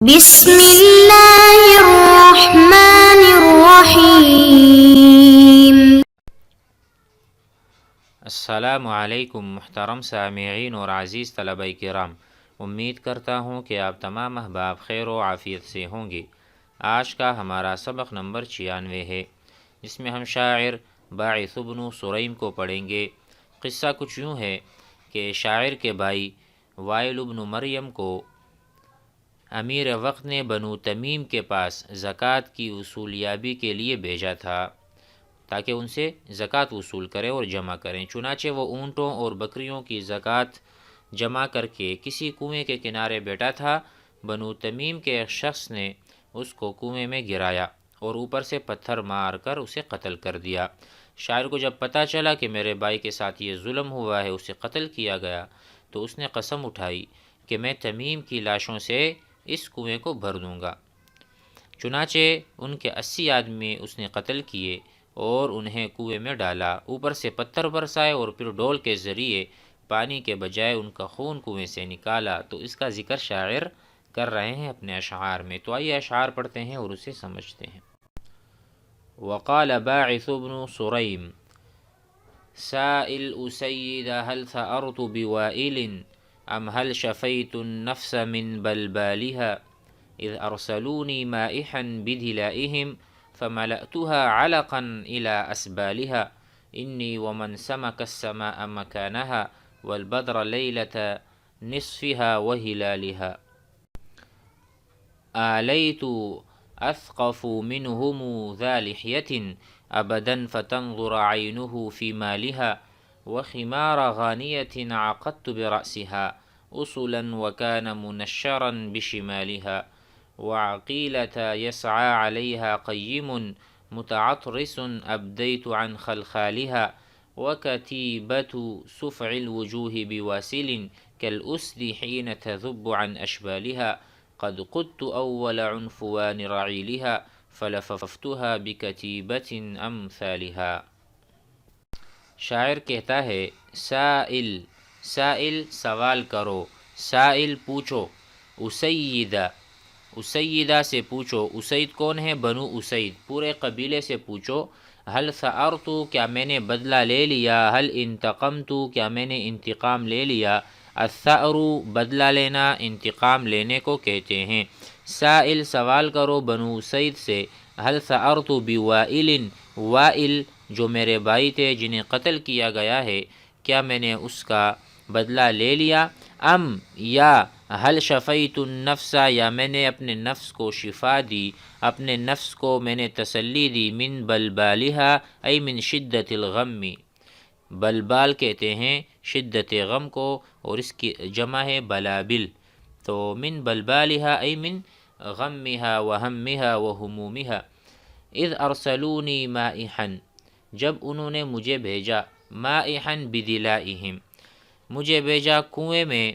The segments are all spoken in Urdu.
بسم اللہ الرحمن الرحیم۔ السلام علیکم محترم سامعین اور عزیز طلبہ کرام، امید کرتا ہوں کہ آپ تمام احباب خیر و عافیت سے ہوں گے۔ آج کا ہمارا سبق نمبر 96 ہے، جس میں ہم شاعر باعث بن سریم کو پڑھیں گے۔ قصہ کچھ یوں ہے کہ شاعر کے بھائی وائل بن مریم کو امیر وقت نے بنو تمیم کے پاس زکوٰۃ کی وصولیابی کے لیے بھیجا تھا تاکہ ان سے زکوٰۃ وصول کرے اور جمع کریں۔ چنانچہ وہ اونٹوں اور بکریوں کی زکوٰۃ جمع کر کے کسی کنویں کے کنارے بیٹھا تھا۔ بنو تمیم کے ایک شخص نے اس کو کنویں میں گرایا اور اوپر سے پتھر مار کر اسے قتل کر دیا۔ شاعر کو جب پتہ چلا کہ میرے بھائی کے ساتھ یہ ظلم ہوا ہے، اسے قتل کیا گیا، تو اس نے قسم اٹھائی کہ میں تمیم کی لاشوں سے اس کنویں کو بھر دوں گا۔ چنانچہ ان کے 80 آدمی اس نے قتل کیے اور انہیں کنویں میں ڈالا، اوپر سے پتھر برسائے اور پھر ڈول کے ذریعے پانی کے بجائے ان کا خون کنویں سے نکالا۔ تو اس کا ذکر شاعر کر رہے ہیں اپنے اشعار میں۔ تو آئیے اشعار پڑھتے ہیں اور اسے سمجھتے ہیں۔ وقال باعث بن سریم سائل اسید هل ثأرت بوائل ام هل شفیت النفس من بلبالها اذ ارسلوني مائحا بدلائهم فملأتها علقا إلى أسبالها إني ومن سمك السماء مكانها والبدر ليلة نصفها وهلالها آليت أثقف منهم ذا لحية أبدا فتنظر عينه في مالها وخمار غانية عقدت برأسها أصلا وكان منشرا بشمالها وعقيلة يسعى عليها قيم متعطرس أبديت عن خلخالها وكتيبة سفع الوجوه بواسل كالأسد حين تذب عن أشبالها قد قدت أول عنفوان رعيلها فلففتها بكتيبة أمثالها۔ شاعر کہتا ہے سائل سوال کرو، سائل پوچھو، اسیدہ سے پوچھو۔ اسید کون ہے؟ بنو اسید، پورے قبیلے سے پوچھو۔ حل ثأرت کیا میں نے بدلہ لے لیا، حل انتقمت کیا میں نے انتقام لے لیا۔ الثأر بدلہ لینا، انتقام لینے کو کہتے ہیں۔ سائل سوال کرو بنو اسید سے، حل ثأرت بوائل، وائل جو میرے بھائی تھے جنہیں قتل کیا گیا ہے، کیا میں نے اس کا بدلہ لے لیا؟ ام یا حل شفیت النفس، یا میں نے اپنے نفس کو شفا دی، اپنے نفس کو میں نے تسلی دی، من بلبالها ای من شدت الغم، بلبال کہتے ہیں شدت غم کو اور اس کی جمع ہے بلابل، تو من بلبالها ای من غمها وہمها وہمومها۔ اذ ارسلونی مائحا، جب انہوں نے مجھے بھیجا، مائحا بدلائهم، مجھے بھیجا کنویں میں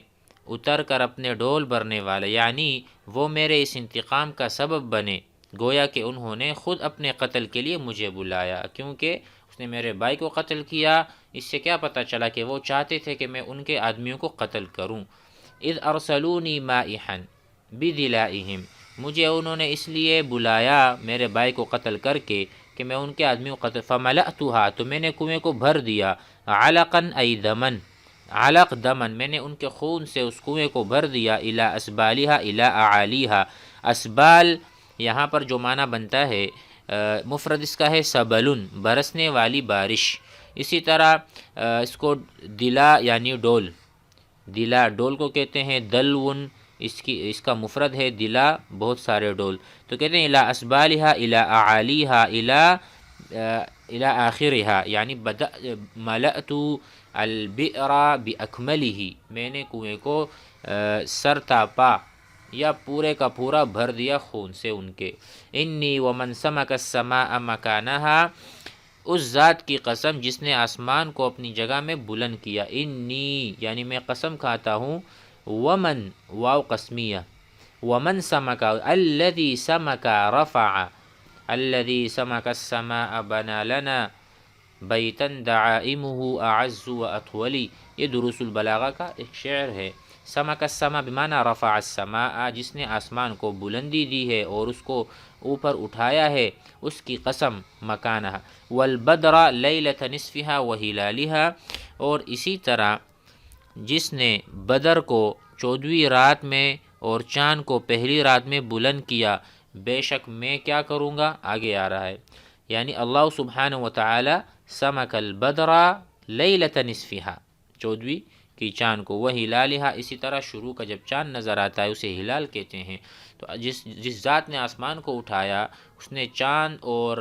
اتر کر اپنے ڈول بھرنے والے، یعنی وہ میرے اس انتقام کا سبب بنے، گویا کہ انہوں نے خود اپنے قتل کے لیے مجھے بلایا، کیونکہ اس نے میرے بھائی کو قتل کیا۔ اس سے کیا پتہ چلا کہ وہ چاہتے تھے کہ میں ان کے آدمیوں کو قتل کروں۔ اذ ارسلونی مائحا بدلائهم، مجھے انہوں نے اس لیے بلایا میرے بھائی کو قتل کر کے کہ میں ان کے آدمیوں کو قتل، فملأتها، تو میں نے کنویں کو بھر دیا، علقا ای دمن، علق دمن، میں نے ان کے خون سے اس کنویں کو بھر دیا، الی اسبالها الی اعالیها، اسبال یہاں پر جو معنی بنتا ہے مفرد اس کا ہے سبلن، برسنے والی بارش۔ اسی طرح اس کو دلا یعنی ڈول، دلا ڈول کو کہتے ہیں دلون، اس کا مفرد ہے دلا، بہت سارے ڈول، تو کہتے ہیں الی اسبالها الی اعالیها الی آخرها، یعنی ملأت البئر باکملہ، میں نے کنویں کو سر تا پا یا پورے کا پورا بھر دیا خون سے ان کے۔ انی ومن سمک السماء مکانها، اس ذات کی قسم جس نے آسمان کو اپنی جگہ میں بلند کیا، انی یعنی میں قسم کھاتا ہوں، ومن واو قسمیہ، ومن سمک الذی سمک رفع، الذی سمک السماء بنا لنا بیتن دعائمہ اعز و اطولی، یہ دروس البلاغہ کا ایک شعر ہے۔ سمک السما بمعنی رفع السماء، جس نے آسمان کو بلندی دی ہے اور اس کو اوپر اٹھایا ہے، اس کی قسم مکانہ، والبدر لیلۃ نصفها وہلالها، اور اسی طرح جس نے بدر کو 14ویں رات میں اور چاند کو پہلی رات میں بلند کیا، بے شک میں کیا کروں گا، آگے آ رہا ہے، یعنی اللہ سبحانہ و تعالی سمک البدر لیلۃ نصفها، 14ویں کی چاند کو، وہ ہلالہا، اسی طرح شروع کا جب چاند نظر آتا ہے اسے ہلال کہتے ہیں۔ تو جس ذات نے آسمان کو اٹھایا، اس نے چاند اور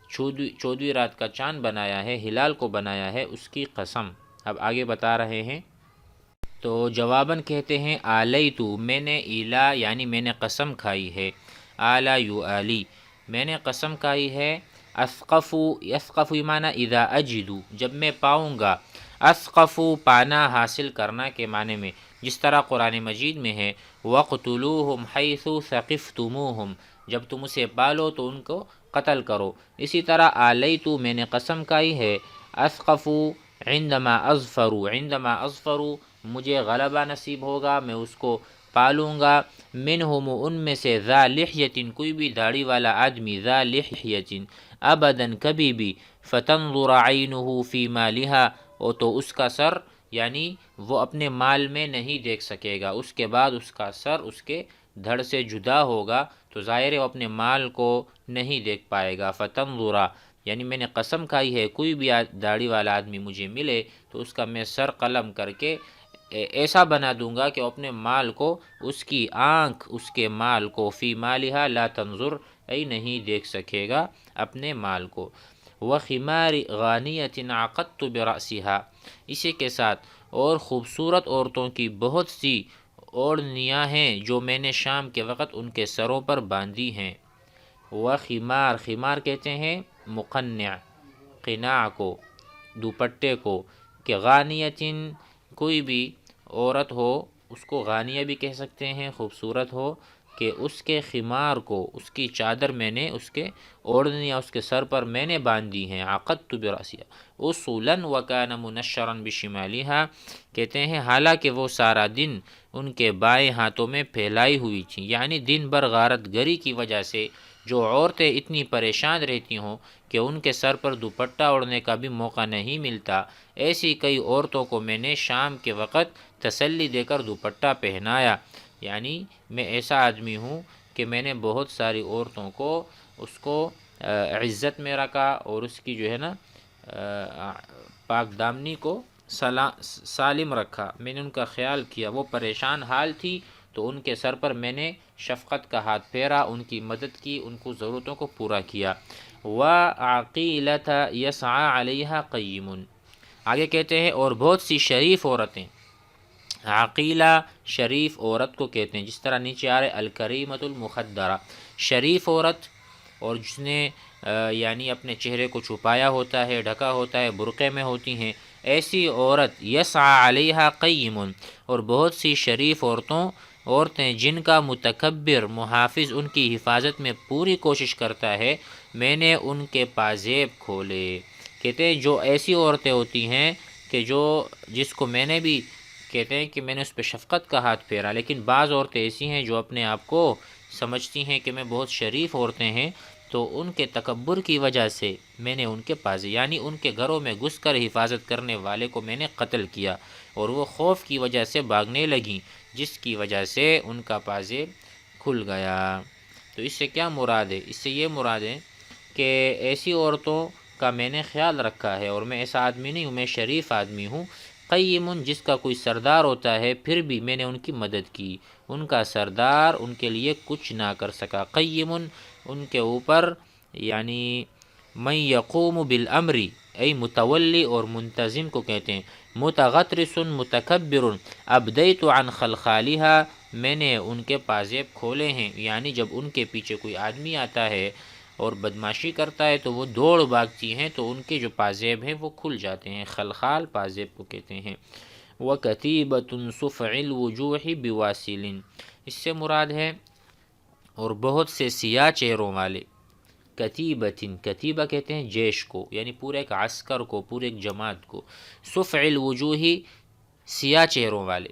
14ویں رات کا چاند بنایا ہے، ہلال کو بنایا ہے، اس کی قسم۔ اب آگے بتا رہے ہیں، تو جواباً کہتے ہیں آلیتو، میں نے ایلا یعنی میں نے قسم کھائی ہے، آلا یو آلی، میں نے قسم کھائی ہے، اسقفو، یسقفو معنی اذا اجدو، جب میں پاؤں گا، اسقفو پانا حاصل کرنا کے معنی میں، جس طرح قرآن مجید میں ہے وَقْتُلُوهُمْ حَيْثُ ثَقِفْتُمُوهُمْ، جب تم اسے پالو تو ان کو قتل کرو۔ اسی طرح آلیتو، میں نے قسم کھائی ہے، اسقفو عندما اظفرو، عندما اظفرو، مجھے غلبہ نصیب ہوگا، میں اس کو پالوں گا، منہم، ان میں سے، ذا لحیۃ، کوئی بھی داڑھی والا آدمی، ذا لحیۃ، ابداً کبھی بھی، فتنظر عینہ فی مالہا، اور تو اس کا سر یعنی وہ اپنے مال میں نہیں دیکھ سکے گا، اس کے بعد اس کا سر اس کے دھڑ سے جدا ہوگا، تو ظاہر ہے وہ اپنے مال کو نہیں دیکھ پائے گا۔ فتنظر یعنی میں نے قسم کھائی ہے، کوئی بھی داڑھی والا آدمی مجھے ملے تو اس کا میں سر قلم کر کے ایسا بنا دوں گا کہ وہ اپنے مال کو، اس کی آنکھ اس کے مال کو، فی مالہا لا تنظر، ای نہیں دیکھ سکے گا اپنے مال کو۔ وخمار غانیۃ عقدت برأسها، اسی کے ساتھ اور خوبصورت عورتوں کی بہت سی اوڑھنیاں ہیں جو میں نے شام کے وقت ان کے سروں پر باندھی ہیں۔ وخمار، خمار کہتے ہیں مقنع، قناع کو، دوپٹے کو، کہ غانیۃ کوئی بھی عورت ہو اس کو غانیہ بھی کہہ سکتے ہیں، خوبصورت ہو، کہ اس کے خمار کو، اس کی چادر میں نے، اس کے اوڑھنیاں اس کے سر پر میں نے باندھی ہیں، عقدت برأسها اصولا وکان منشرا بشمالها، کہتے ہیں حالانکہ وہ سارا دن ان کے بائیں ہاتھوں میں پھیلائی ہوئی تھیں، یعنی دن بھر غارت گری کی وجہ سے جو عورتیں اتنی پریشان رہتی ہوں کہ ان کے سر پر دوپٹہ اوڑھنے کا بھی موقع نہیں ملتا، ایسی کئی عورتوں کو میں نے شام کے وقت تسلی دے کر دوپٹہ پہنایا، یعنی میں ایسا آدمی ہوں کہ میں نے بہت ساری عورتوں کو، اس کو عزت میں رکھا، اور اس کی جو ہے نا پاک دامنی کو سالم رکھا، میں نے ان کا خیال کیا، وہ پریشان حال تھی تو ان کے سر پر میں نے شفقت کا ہاتھ پھیرا، ان کی مدد کی، ان کو ضرورتوں کو پورا کیا۔ وَعَقِيلَةَ يَسْعَى عَلَيْهَا قَيِّمٌ، آگے کہتے ہیں اور بہت سی شریف عورتیں، عقیلہ شریف عورت کو کہتے ہیں، جس طرح نیچے آ رہے الکریمۃ المخدرہ، شریف عورت، اور جس نے یعنی اپنے چہرے کو چھپایا ہوتا ہے، ڈھکا ہوتا ہے، برقعے میں ہوتی ہیں، ایسی عورت، یسعى علیہا قیم، اور بہت سی شریف عورتیں جن کا متکبر محافظ ان کی حفاظت میں پوری کوشش کرتا ہے، میں نے ان کے پازیب کھولے۔ کہتے ہیں جو ایسی عورتیں ہوتی ہیں کہ جس کو میں نے بھی، کہتے ہیں کہ میں نے اس پہ شفقت کا ہاتھ پھیرا، لیکن بعض عورتیں ایسی ہیں جو اپنے آپ کو سمجھتی ہیں کہ میں بہت شریف عورتیں ہیں، تو ان کے تکبر کی وجہ سے میں نے ان کے پازے، یعنی ان کے گھروں میں گھس کر حفاظت کرنے والے کو میں نے قتل کیا، اور وہ خوف کی وجہ سے بھاگنے لگیں، جس کی وجہ سے ان کا پازے کھل گیا۔ تو اس سے کیا مراد ہے؟ اس سے یہ مراد ہے کہ ایسی عورتوں کا میں نے خیال رکھا ہے، اور میں ایسا آدمی نہیں ہوں، میں شریف آدمی ہوں۔ قیم، جس کا کوئی سردار ہوتا ہے پھر بھی میں نے ان کی مدد کی، ان کا سردار ان کے لیے کچھ نہ کر سکا۔ قیم، ان کے اوپر، یعنی من یقوم بالامر، ای متولی اور منتظم کو کہتے ہیں۔ متغطرس متکبر ابدیت عن خلخالها، میں نے ان کے پازیب کھولے ہیں، یعنی جب ان کے پیچھے کوئی آدمی آتا ہے اور بدماشی کرتا ہے تو وہ دوڑ بھاگتی ہیں، تو ان کے جو پازیب ہیں وہ کھل جاتے ہیں، خلخال پازیب کو کہتے ہیں۔ وَكَتِيبَةٌ صُفْعِ الْوُجُوحِ بِوَاسِلٍ، اس سے مراد ہے اور بہت سے سیاہ چہروں والے۔ کتیبتن، کتیبہ کہتے ہیں جیش کو، یعنی پورے ایک عسکر کو، پورے ایک جماعت کو۔ صفع الوجوہ، سیاہ چہروں والے۔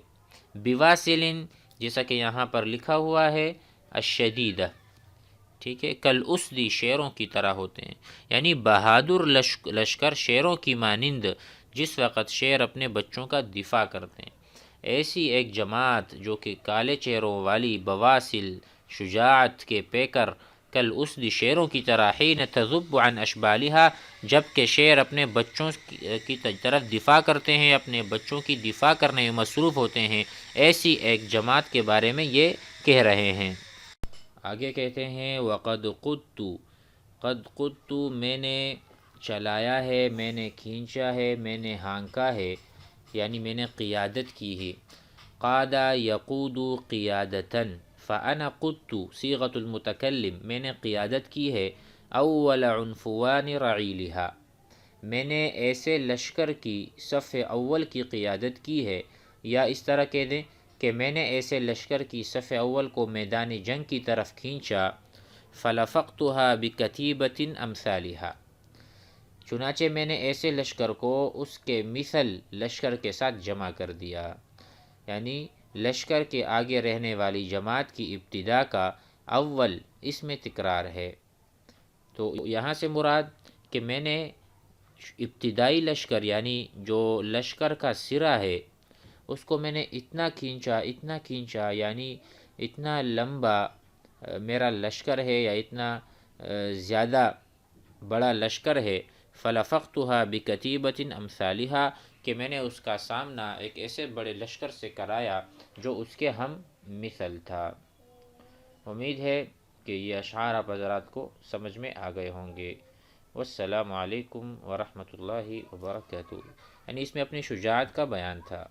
بواسلن جیسا کہ یہاں پر لکھا ہوا ہے الشدیدہ، ٹھیک ہے، کل اسدی شیروں کی طرح ہوتے ہیں، یعنی بہادر لشکر شیروں کی مانند جس وقت شیر اپنے بچوں کا دفاع کرتے ہیں، ایسی ایک جماعت جو کہ کالے چہروں والی بواسل شجاعت کے پیکر کل اسدی شیروں کی طرح حین تذب عن اشبالہا جب کہ شیر اپنے بچوں کی طرف دفاع کرتے ہیں، اپنے بچوں کی دفاع کرنے میں مصروف ہوتے ہیں، ایسی ایک جماعت کے بارے میں یہ کہہ رہے ہیں۔ آگے کہتے ہیں وقد قدتُ، قد قدتُ میں نے چلایا ہے، میں نے کھینچا ہے، میں نے ہانکا ہے، یعنی میں نے قیادت کی ہے۔ قادہ یقود قیادتاً، فأنا قدت صیغۃ المتکلم، میں نے قیادت کی ہے، اول عنفوان رعیلہا، میں نے ایسے لشکر کی صف اول کی قیادت کی ہے، یا اس طرح کہہ دیں کہ میں نے ایسے لشکر کی صف اول کو میدان جنگ کی طرف کھینچا، فلفقتها بکتیبۃ امثالہا، چنانچہ میں نے ایسے لشکر کو اس کے مثل لشکر کے ساتھ جمع کر دیا، یعنی لشکر کے آگے رہنے والی جماعت کی ابتدا کا اول اس میں تکرار ہے۔ تو یہاں سے مراد کہ میں نے ابتدائی لشکر یعنی جو لشکر کا سرا ہے اس کو میں نے اتنا کھینچا یعنی اتنا لمبا میرا لشکر ہے یا اتنا زیادہ بڑا لشکر ہے، فلفقتها بکتیبۃ امثالہا کہ میں نے اس کا سامنا ایک ایسے بڑے لشکر سے کرایا جو اس کے ہم مثل تھا۔ امید ہے کہ یہ اشعار آپ حضرات کو سمجھ میں آ گئے ہوں گے۔ والسلام علیکم ورحمۃ اللہ وبرکاتہ، یعنی اس میں اپنی شجاعت کا بیان تھا۔